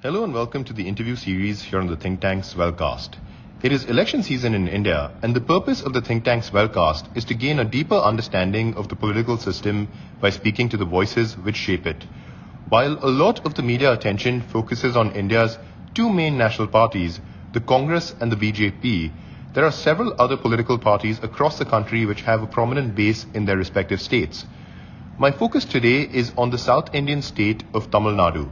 Hello and welcome to the interview series here on the Think Tank's Wellcast. It is election season in India, and the purpose of the Think Tank's Wellcast is to gain a deeper understanding of the political system by speaking to the voices which shape it. While a lot of the media attention focuses on India's two main national parties, the Congress and the BJP, there are several other political parties across the country which have a prominent base in their respective states. My focus today is on the South Indian state of Tamil Nadu.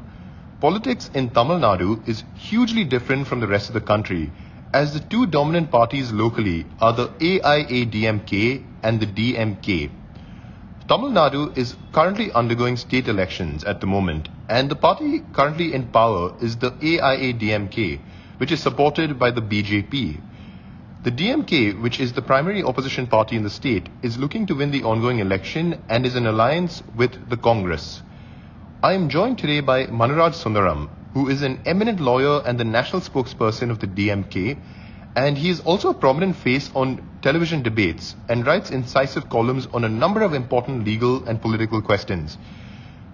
Politics in Tamil Nadu is hugely different from the rest of the country, as the two dominant parties locally are the AIADMK and the DMK. Tamil Nadu is currently undergoing state elections at the moment, and the party currently in power is the AIADMK, which is supported by the BJP. The DMK, which is the primary opposition party in the state, is looking to win the ongoing election and is in alliance with the Congress. I am joined today by Manuraj Sundaram, who is an eminent lawyer and the national spokesperson of the DMK, and he is also a prominent face on television debates and writes incisive columns on a number of important legal and political questions.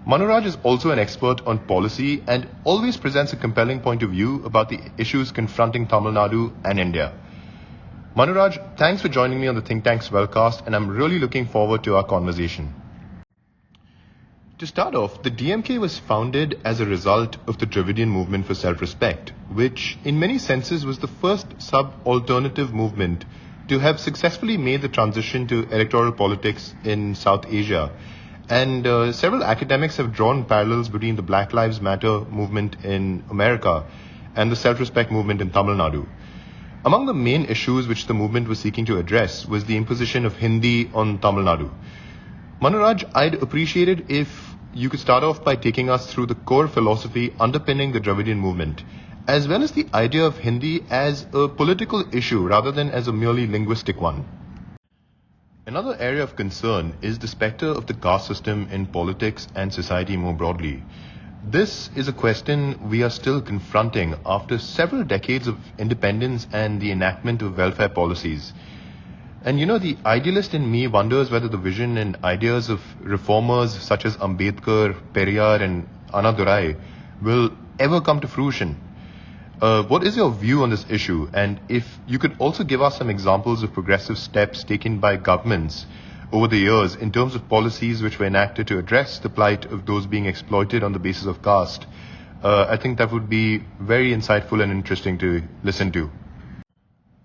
Manuraj is also an expert on policy and always presents a compelling point of view about the issues confronting Tamil Nadu and India. Manuraj, thanks for joining me on the Think Tank's Wellcast, and I'm really looking forward to our conversation. To start off, the DMK was founded as a result of the Dravidian movement for self-respect, which in many senses was the first sub-alternative movement to have successfully made the transition to electoral politics in South Asia. And several academics have drawn parallels between the Black Lives Matter movement in America and the self-respect movement in Tamil Nadu. Among the main issues which the movement was seeking to address was the imposition of Hindi on Tamil Nadu. Manuraj, I'd appreciate it if you could start off by taking us through the core philosophy underpinning the Dravidian movement, as well as the idea of Hindi as a political issue rather than as a merely linguistic one. Another area of concern is the specter of the caste system in politics and society more broadly. This is a question we are still confronting after several decades of independence and the enactment of welfare policies. And the idealist in me wonders whether the vision and ideas of reformers such as Ambedkar, Periyar and Annadurai will ever come to fruition. What is your view on this issue? And if you could also give us some examples of progressive steps taken by governments over the years in terms of policies which were enacted to address the plight of those being exploited on the basis of caste, I think that would be very insightful and interesting to listen to.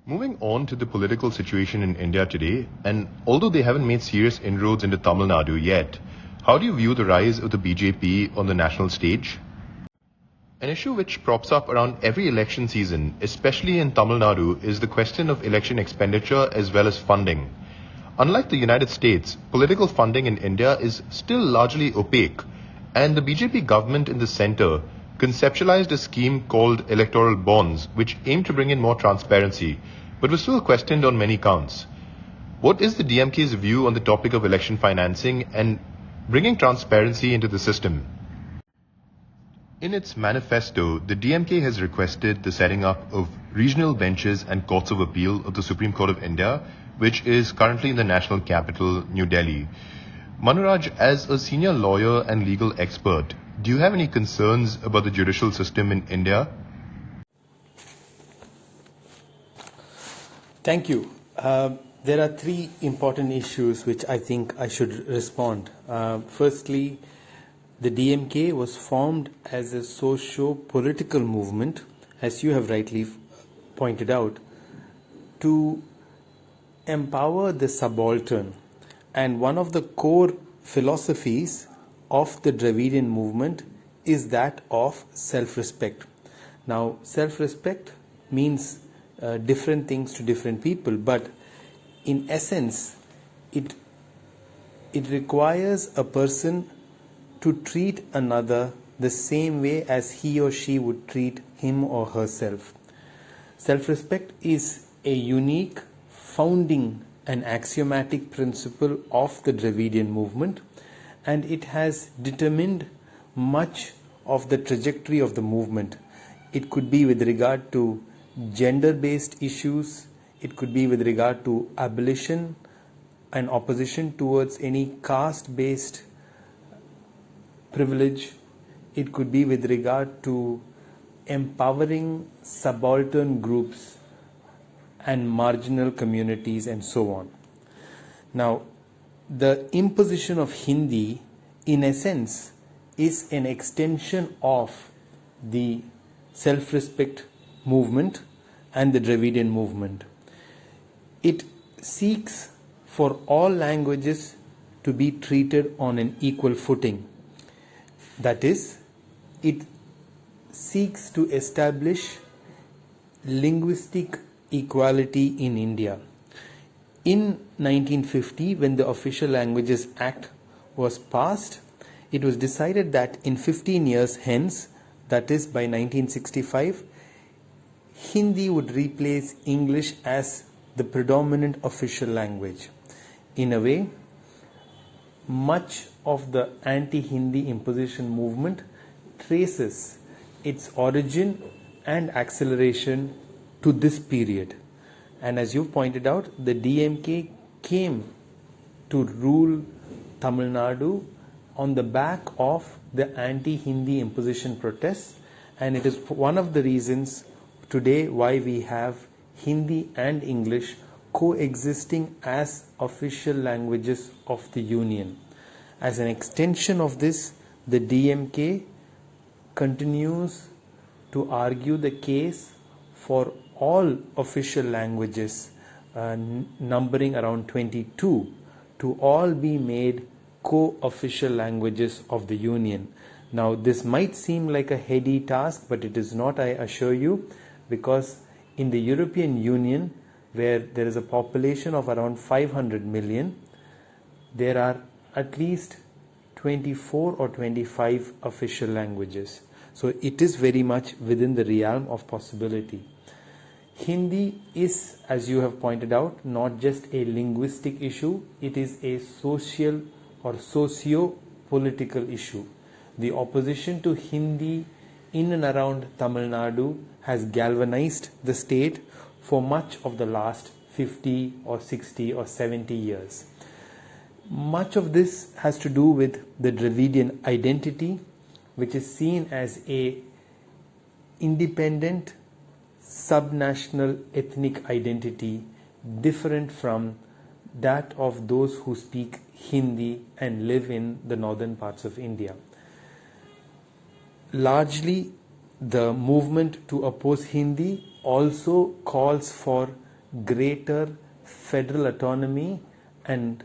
Moving on to the political situation in India today, and although they haven't made serious inroads into Tamil Nadu yet, how do you view the rise of the BJP on the national stage? An issue which props up around every election season, especially in Tamil Nadu, is the question of election expenditure as well as funding. Unlike the United States, political funding in India is still largely opaque, and the BJP government in the centre conceptualized a scheme called electoral bonds, which aimed to bring in more transparency, but was still questioned on many counts. What is the DMK's view on the topic of election financing and bringing transparency into the system? In its manifesto, the DMK has requested the setting up of regional benches and courts of appeal of the Supreme Court of India, which is currently in the national capital, New Delhi. Manuraj, as a senior lawyer and legal expert, do you have any concerns about the judicial system in India? Thank you. There are three important issues which I think I should respond. Firstly, the DMK was formed as a socio-political movement, as you have rightly pointed out, to empower the subaltern. And one of the core philosophies of the Dravidian movement is that of self-respect. Now, self-respect means different things to different people, but in essence, it requires a person to treat another the same way as he or she would treat him or herself. Self-respect is a unique, founding and axiomatic principle of the Dravidian movement, and it has determined much of the trajectory of the movement. It could be with regard to gender-based issues, it could be with regard to abolition and opposition towards any caste-based privilege, it could be with regard to empowering subaltern groups and marginal communities and so on. Now, the imposition of Hindi, in essence, is an extension of the self-respect movement and the Dravidian movement. It seeks for all languages to be treated on an equal footing. That is, it seeks to establish linguistic equality in India. In 1950, when the Official Languages Act was passed, it was decided that in 15 years hence, that is by 1965, Hindi would replace English as the predominant official language. In a way, much of the anti-Hindi imposition movement traces its origin and acceleration to this period. And as you've pointed out, the DMK came to rule Tamil Nadu on the back of the anti-Hindi imposition protests, and it is one of the reasons today why we have Hindi and English coexisting as official languages of the Union. As an extension of this, the DMK continues to argue the case for all official languages, numbering around 22, to all be made co-official languages of the Union. Now, this might seem like a heady task, but it is not, I assure you, because in the European Union, where there is a population of around 500 million, there are at least 24 or 25 official languages. So it is very much within the realm of possibility. Hindi is, as you have pointed out, not just a linguistic issue, it is a social or socio-political issue. The opposition to Hindi in and around Tamil Nadu has galvanized the state for much of the last 50 or 60 or 70 years. Much of this has to do with the Dravidian identity, which is seen as a independent subnational ethnic identity different from that of those who speak Hindi and live in the northern parts of India. Largely, the movement to oppose Hindi also calls for greater federal autonomy and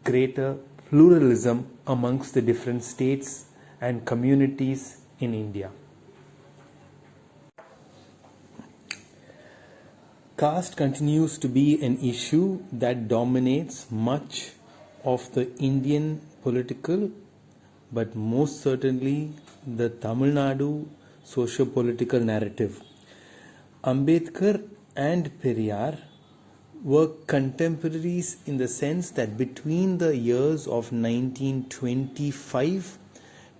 greater pluralism amongst the different states and communities in India. Caste continues to be an issue that dominates much of the Indian political, but most certainly the Tamil Nadu socio-political narrative. Ambedkar and Periyar were contemporaries in the sense that between the years of 1925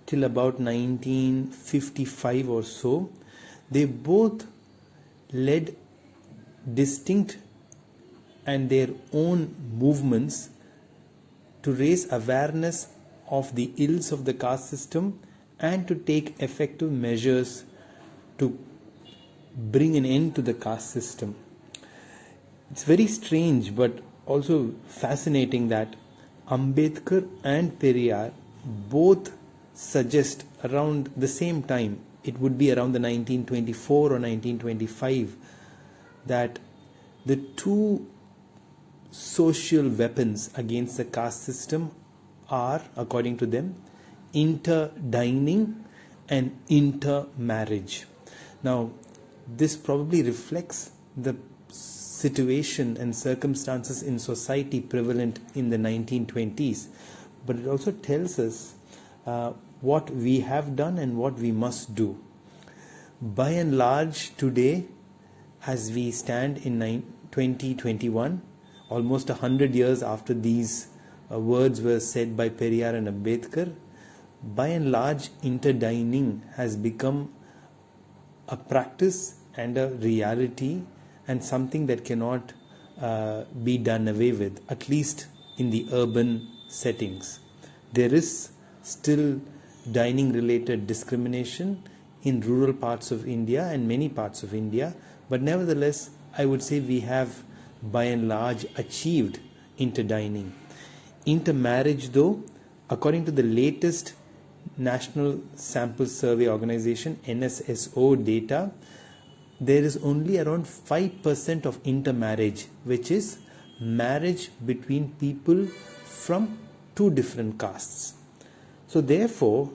till about 1955 or so, they both led distinct and their own movements to raise awareness of the ills of the caste system and to take effective measures to bring an end to the caste system. It's very strange but also fascinating that Ambedkar and Periyar both suggest around the same time, it would be around the 1924 or 1925, that the two social weapons against the caste system are, according to them, interdining and intermarriage. Now, this probably reflects the situation and circumstances in society prevalent in the 1920s, but it also tells us what we have done and what we must do. By and large, today, as we stand in 2021, almost 100 years after these words were said by Periyar and Ambedkar, by and large, interdining has become a practice and a reality and something that cannot be done away with, at least in the urban settings. There is still dining related discrimination in rural parts of India and many parts of India, but nevertheless, I would say we have by and large achieved interdining. Intermarriage, though, according to the latest National Sample Survey Organization NSSO data, there is only around 5% of intermarriage, which is marriage between people from two different castes. So therefore,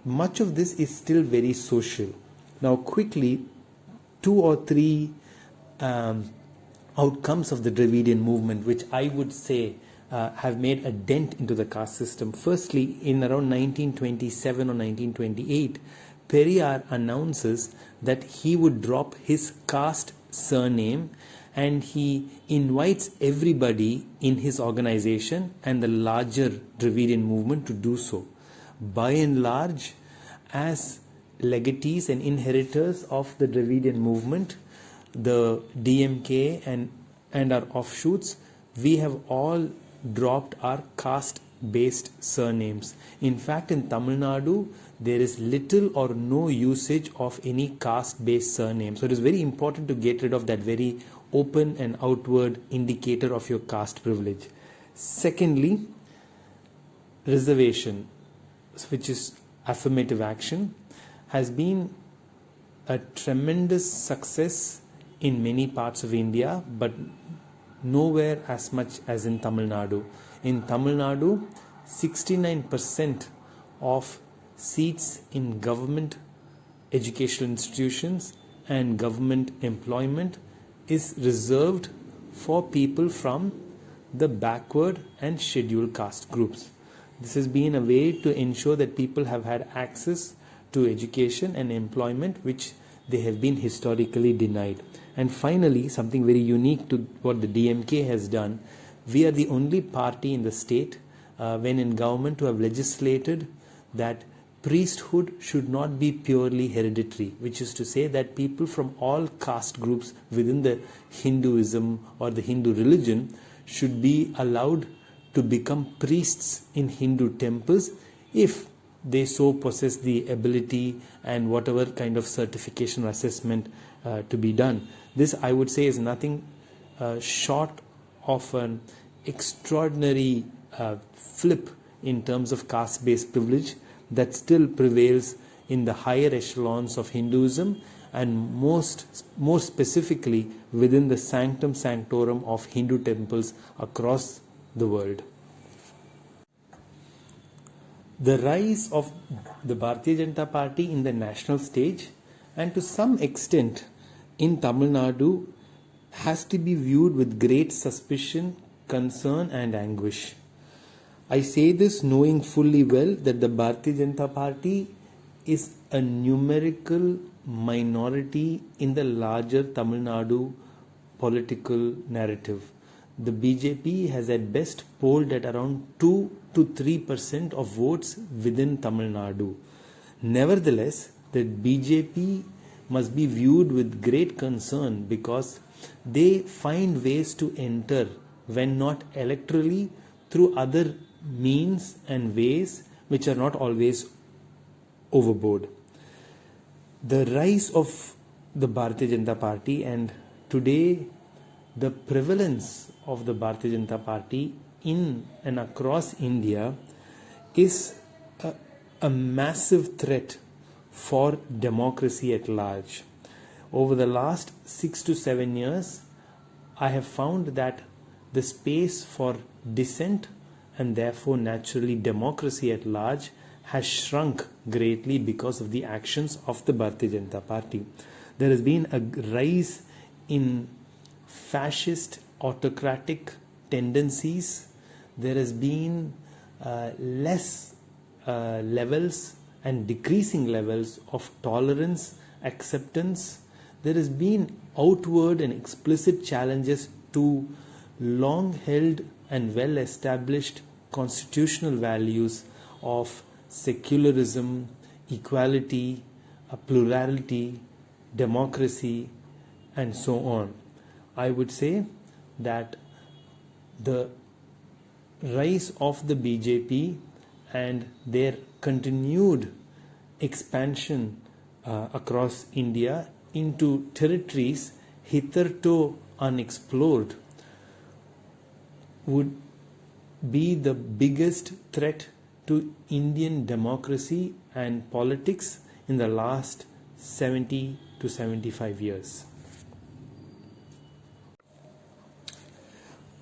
much of this is still very social. Now quickly, 2 or 3 outcomes of the Dravidian movement, which I would say have made a dent into the caste system. Firstly, in around 1927 or 1928, Periyar announces that he would drop his caste surname, and he invites everybody in his organization and the larger Dravidian movement to do so. By and large, as legatees and inheritors of the Dravidian movement, the DMK and our offshoots, we have all dropped our caste-based surnames. In fact, in Tamil Nadu, there is little or no usage of any caste-based surname. So it is very important to get rid of that very open and outward indicator of your caste privilege. Secondly, reservation, which is affirmative action, has been a tremendous success in many parts of India, but nowhere as much as in Tamil Nadu. In Tamil Nadu, 69% of seats in government educational institutions and government employment is reserved for people from the backward and scheduled caste groups. This has been a way to ensure that people have had access to education and employment, which they have been historically denied. And finally, something very unique to what the DMK has done, we are the only party in the state, when in government, to have legislated that priesthood should not be purely hereditary, which is to say that people from all caste groups within the Hinduism or the Hindu religion should be allowed to become priests in Hindu temples if they so possess the ability and whatever kind of certification or assessment to be done. This, I would say, is nothing short of an extraordinary flip in terms of caste-based privilege that still prevails in the higher echelons of Hinduism, and more specifically within the sanctum sanctorum of Hindu temples across the world. The rise of the Bharatiya Janata Party in the national stage, and to some extent in Tamil Nadu, has to be viewed with great suspicion, concern and anguish. I say this knowing fully well that the Bharatiya Janata Party is a numerical minority in the larger Tamil Nadu political narrative. The BJP has at best polled at around 2 to 3% of votes within Tamil Nadu. Nevertheless, the BJP must be viewed with great concern because they find ways to enter, when not electorally, through other means and ways which are not always overboard. The rise of the Bharatiya Janata Party, and today the prevalence of the Bharatiya Janata Party in and across India, is a massive threat for democracy at large. Over the last 6 to 7 years, I have found that the space for dissent and therefore naturally democracy at large has shrunk greatly because of the actions of the Bharatiya Janata Party. There has been a rise in fascist autocratic tendencies. There has been less levels and decreasing levels of tolerance, acceptance. There has been outward and explicit challenges to long held and well established constitutional values of secularism, equality, plurality, democracy, and so on. I would say that the rise of the BJP and their continued expansion across India into territories hitherto unexplored would be the biggest threat to Indian democracy and politics in the last 70 to 75 years.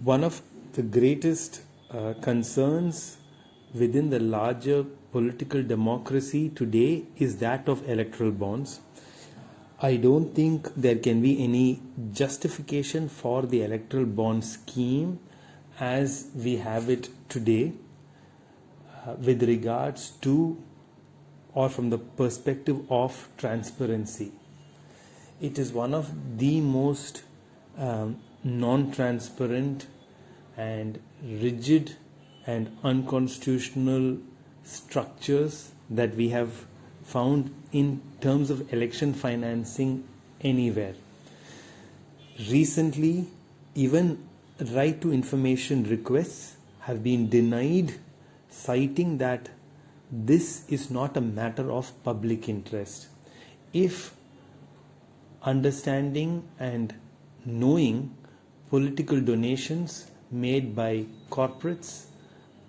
One of the greatest concerns within the larger political democracy today is that of electoral bonds. I don't think there can be any justification for the electoral bond scheme as we have it today with regards to or from the perspective of transparency. It is one of the most non-transparent and rigid and unconstitutional structures that we have found in terms of election financing anywhere. Recently, even right to information requests have been denied, citing that this is not a matter of public interest. If understanding and knowing political donations made by corporates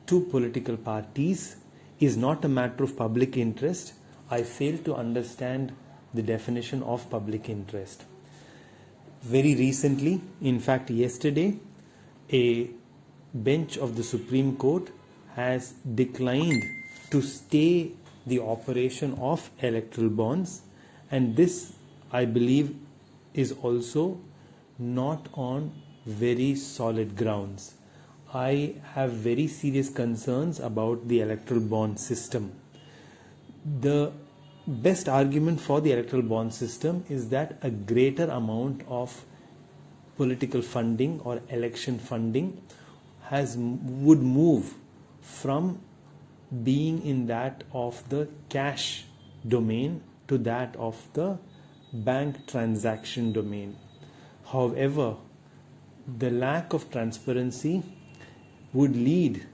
to political parties is not a matter of public interest, I fail to understand the definition of public interest. Very recently, in fact yesterday, a bench of the Supreme Court has declined to stay the operation of electoral bonds, and this, I believe, is also not on very solid grounds. I have very serious concerns about the electoral bond system. The best argument for the electoral bond system is that a greater amount of political funding or election funding would move from being in that of the cash domain to that of the bank transaction domain. However, the lack of transparency would lead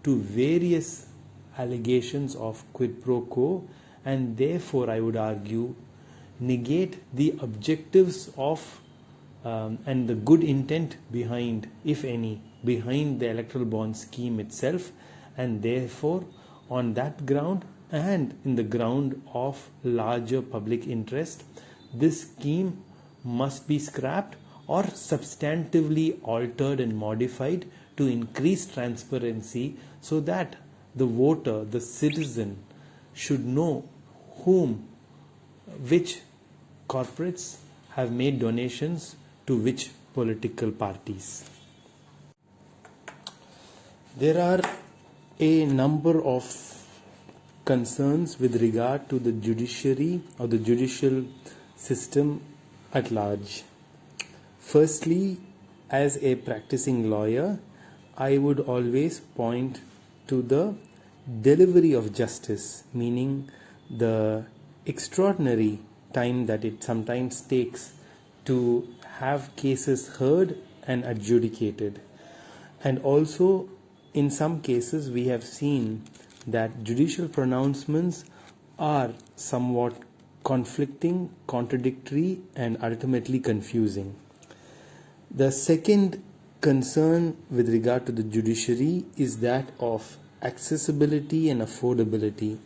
to various allegations of quid pro quo, and therefore I would argue negate the objectives of and the good intent behind, if any, behind the electoral bond scheme itself, and therefore on that ground and in the ground of larger public interest, this scheme must be scrapped or substantively altered and modified to increase transparency so that the voter, the citizen, should know which corporates have made donations to which political parties. There are a number of concerns with regard to the judiciary or the judicial system at large. Firstly, as a practicing lawyer, I would always point to the delivery of justice, meaning the extraordinary time that it sometimes takes to have cases heard and adjudicated. And also, in some cases, we have seen that judicial pronouncements are somewhat conflicting, contradictory, and ultimately confusing. The second concern with regard to the judiciary is that of accessibility and affordability.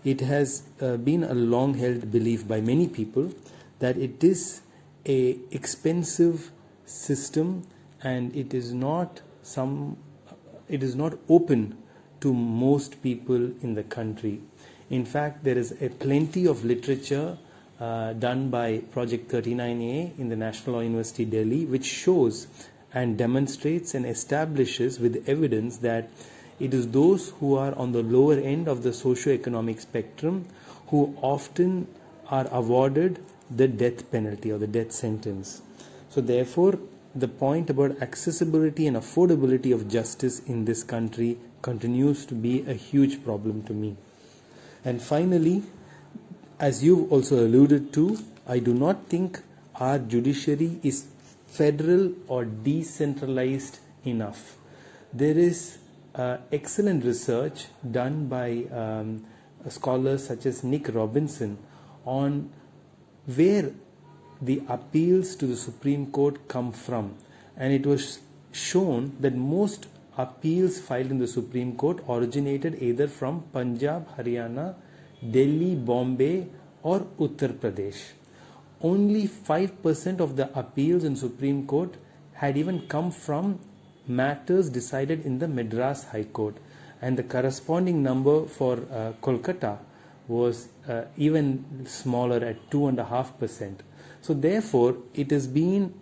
It has been a long-held belief by many people that it is a expensive system and it is not open to most people in the country. In fact, there is a plenty of literature done by Project 39A in the National Law University, Delhi, which shows and demonstrates and establishes with evidence that it is those who are on the lower end of the socio-economic spectrum who often are awarded the death penalty or the death sentence. So therefore, the point about accessibility and affordability of justice in this country continues to be a huge problem to me. And finally, as you've also alluded to, I do not think our judiciary is federal or decentralized enough. There is excellent research done by scholars such as Nick Robinson on where the appeals to the Supreme Court come from, and it was shown that most appeals filed in the Supreme Court originated either from Punjab, Haryana, Delhi, Bombay or Uttar Pradesh. Only 5% of the appeals in Supreme Court had even come from matters decided in the Madras High Court, and the corresponding number for Kolkata was even smaller at 2.5%. So therefore, it has been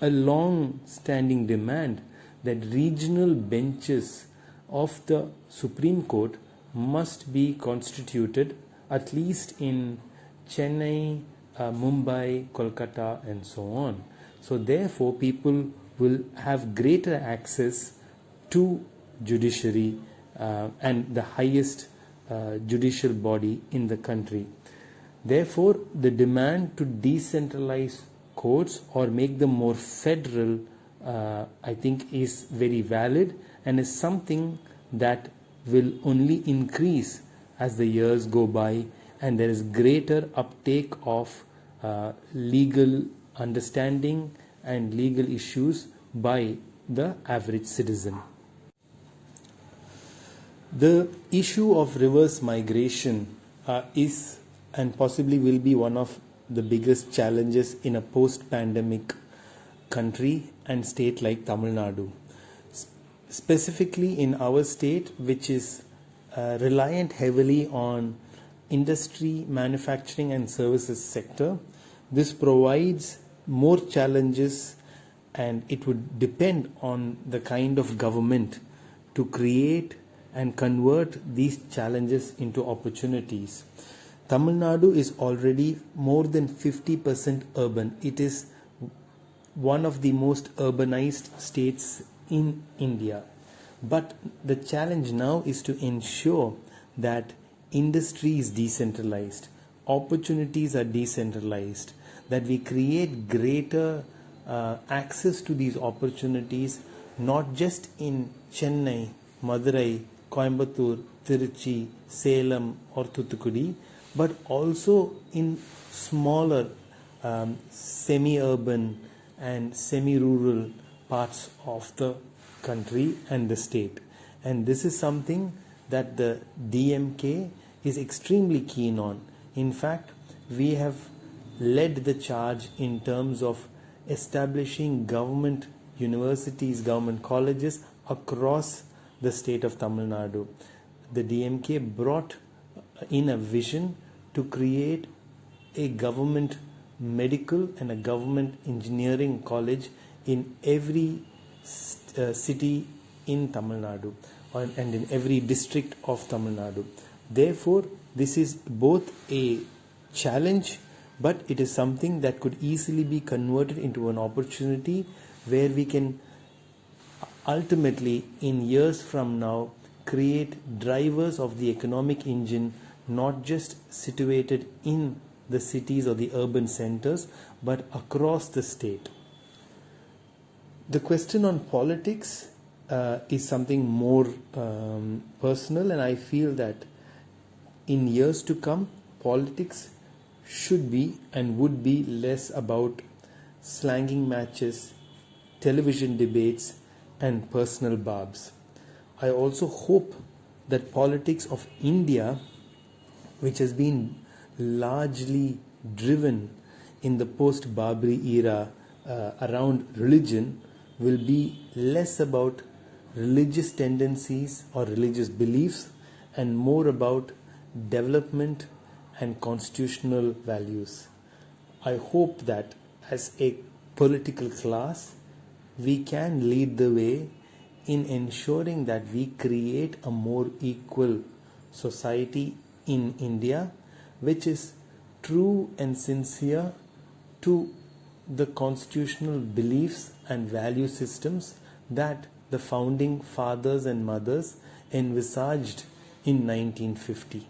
a long-standing demand that regional benches of the Supreme Court must be constituted at least in Chennai, Mumbai, Kolkata and so on. So therefore, people will have greater access to judiciary and the highest judicial body in the country. Therefore, the demand to decentralize courts or make them more federal, I think is very valid and is something that will only increase as the years go by and there is greater uptake of legal understanding and legal issues by the average citizen. The issue of reverse migration is and possibly will be one of the biggest challenges in a post-pandemic country and state like Tamil Nadu. Specifically in our state, which is reliant heavily on industry, manufacturing and services sector, this provides more challenges and it would depend on the kind of government to create and convert these challenges into opportunities. Tamil Nadu is already more than 50% urban. It is one of the most urbanized states in India. But the challenge now is to ensure that industry is decentralized, opportunities are decentralized, that we create greater access to these opportunities, not just in Chennai, Madurai, Coimbatore, Tiruchi, Salem or Thoothukudi, but also in smaller semi-urban and semi-rural parts of the country and the state. And this is something that the DMK is extremely keen on. In fact, we have led the charge in terms of establishing government universities, government colleges across the state of Tamil Nadu. The DMK brought in a vision to create a government medical and a government engineering college in every city in Tamil Nadu and in every district of Tamil Nadu. Therefore, this is both a challenge, but it is something that could easily be converted into an opportunity where we can ultimately, in years from now, create drivers of the economic engine, not just situated in the cities or the urban centers, but across the state. The question on politics is something more personal, and I feel that in years to come, politics should be and would be less about slanging matches, television debates, and personal barbs. I also hope that politics of India, which has been largely driven in the post-Babri era around religion, will be less about religious tendencies or religious beliefs and more about development and constitutional values. I hope that as a political class, we can lead the way in ensuring that we create a more equal society in India, which is true and sincere to the constitutional beliefs and value systems that the founding fathers and mothers envisaged in 1950.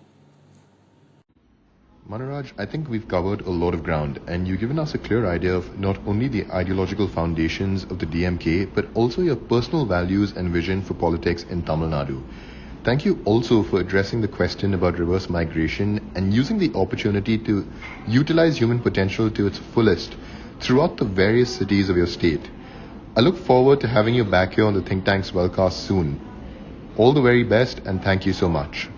Manuraj, I think we've covered a lot of ground and you've given us a clear idea of not only the ideological foundations of the DMK, but also your personal values and vision for politics in Tamil Nadu. Thank you also for addressing the question about reverse migration and using the opportunity to utilize human potential to its fullest throughout the various cities of your state. I look forward to having you back here on the Think Tank's Wellcast soon. All the very best and thank you so much.